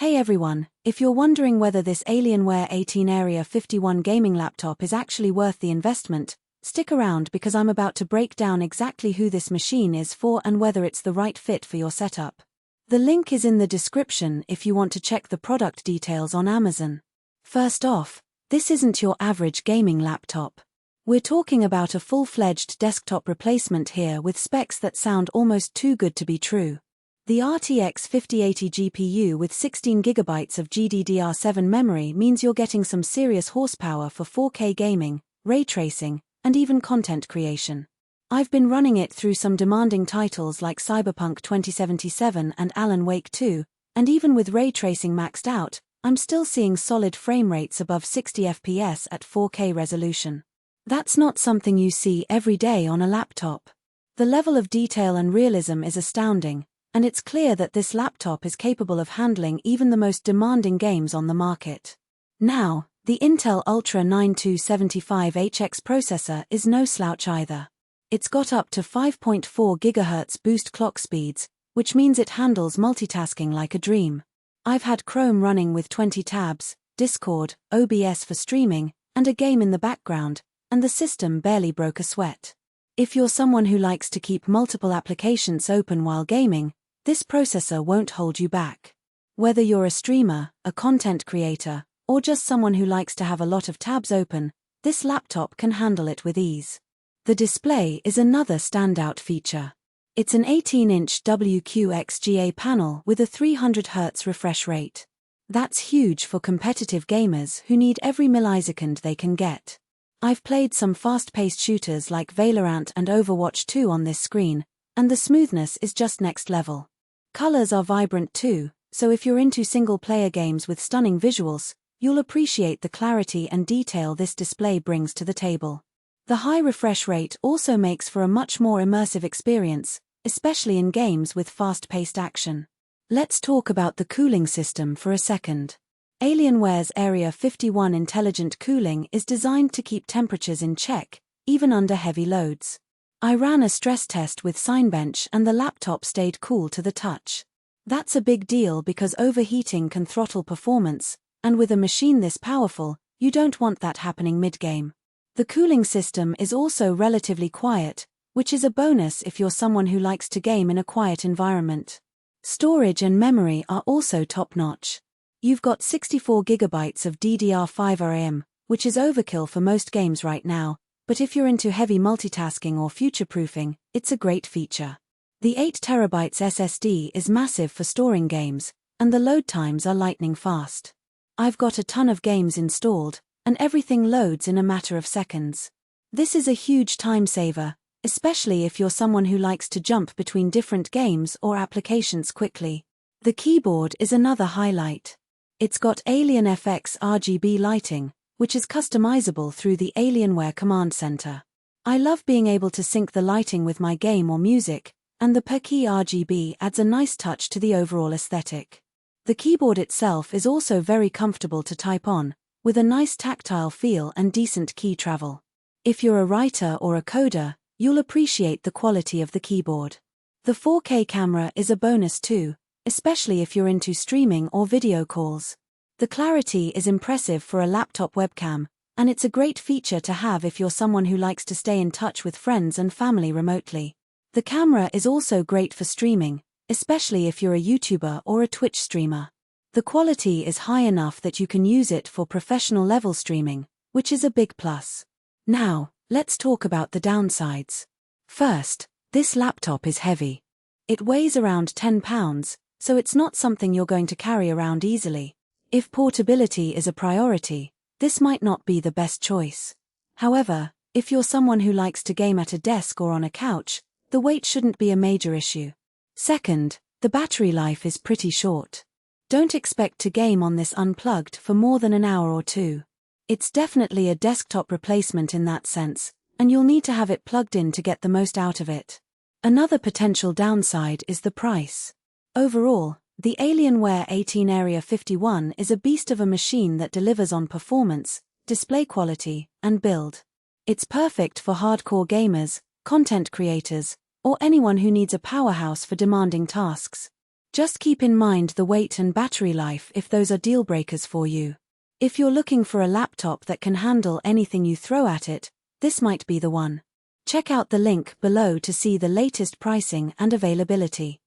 Hey everyone, if you're wondering whether this Alienware Area-51 gaming laptop is actually worth the investment, stick around because I'm about to break down exactly who this machine is for and whether it's the right fit for your setup. The link is in the description if you want to check the product details on Amazon. First off, this isn't your average gaming laptop. We're talking about a full-fledged desktop replacement here with specs that sound almost too good to be true. The RTX 5080 GPU with 16GB of GDDR7 memory means you're getting some serious horsepower for 4K gaming, ray tracing, and even content creation. I've been running it through some demanding titles like Cyberpunk 2077 and Alan Wake 2, and even with ray tracing maxed out, I'm still seeing solid frame rates above 60 FPS at 4K resolution. That's not something you see every day on a laptop. The level of detail and realism is astounding, and it's clear that this laptop is capable of handling even the most demanding games on the market. Now, the Intel Ultra 9275HX processor is no slouch either. It's got up to 5.4 GHz boost clock speeds, which means it handles multitasking like a dream. I've had Chrome running with 20 tabs, Discord, OBS for streaming, and a game in the background, and the system barely broke a sweat. If you're someone who likes to keep multiple applications open while gaming, this processor won't hold you back. Whether you're a streamer, a content creator, or just someone who likes to have a lot of tabs open, this laptop can handle it with ease. The display is another standout feature. It's an 18-inch WQXGA panel with a 300Hz refresh rate. That's huge for competitive gamers who need every millisecond they can get. I've played some fast-paced shooters like Valorant and Overwatch 2 on this screen, and the smoothness is just next level. Colors are vibrant too, so if you're into single-player games with stunning visuals, you'll appreciate the clarity and detail this display brings to the table. The high refresh rate also makes for a much more immersive experience, especially in games with fast-paced action. Let's talk about the cooling system for a second. Alienware's Area-51 Intelligent Cooling is designed to keep temperatures in check, even under heavy loads. I ran a stress test with Cinebench and the laptop stayed cool to the touch. That's a big deal because overheating can throttle performance, and with a machine this powerful, you don't want that happening mid-game. The cooling system is also relatively quiet, which is a bonus if you're someone who likes to game in a quiet environment. Storage and memory are also top-notch. You've got 64GB of DDR5 RAM, which is overkill for most games right now, but if you're into heavy multitasking or future-proofing, it's a great feature. The 8TB SSD is massive for storing games, and the load times are lightning fast. I've got a ton of games installed, and everything loads in a matter of seconds. This is a huge time saver, especially if you're someone who likes to jump between different games or applications quickly. The keyboard is another highlight. It's got AlienFX RGB lighting, which is customizable through the Alienware Command Center. I love being able to sync the lighting with my game or music, and the per-key RGB adds a nice touch to the overall aesthetic. The keyboard itself is also very comfortable to type on, with a nice tactile feel and decent key travel. If you're a writer or a coder, you'll appreciate the quality of the keyboard. The 4K camera is a bonus too, especially if you're into streaming or video calls. The clarity is impressive for a laptop webcam, and it's a great feature to have if you're someone who likes to stay in touch with friends and family remotely. The camera is also great for streaming, especially if you're a YouTuber or a Twitch streamer. The quality is high enough that you can use it for professional level streaming, which is a big plus. Now, let's talk about the downsides. First, this laptop is heavy. It weighs around 10 pounds, so it's not something you're going to carry around easily. If portability is a priority, this might not be the best choice. However, if you're someone who likes to game at a desk or on a couch, the weight shouldn't be a major issue. Second, the battery life is pretty short. Don't expect to game on this unplugged for more than an hour or two. It's definitely a desktop replacement in that sense, and you'll need to have it plugged in to get the most out of it. Another potential downside is the price. Overall, the Alienware Area-51 is a beast of a machine that delivers on performance, display quality, and build. It's perfect for hardcore gamers, content creators, or anyone who needs a powerhouse for demanding tasks. Just keep in mind the weight and battery life if those are deal breakers for you. If you're looking for a laptop that can handle anything you throw at it, this might be the one. Check out the link below to see the latest pricing and availability.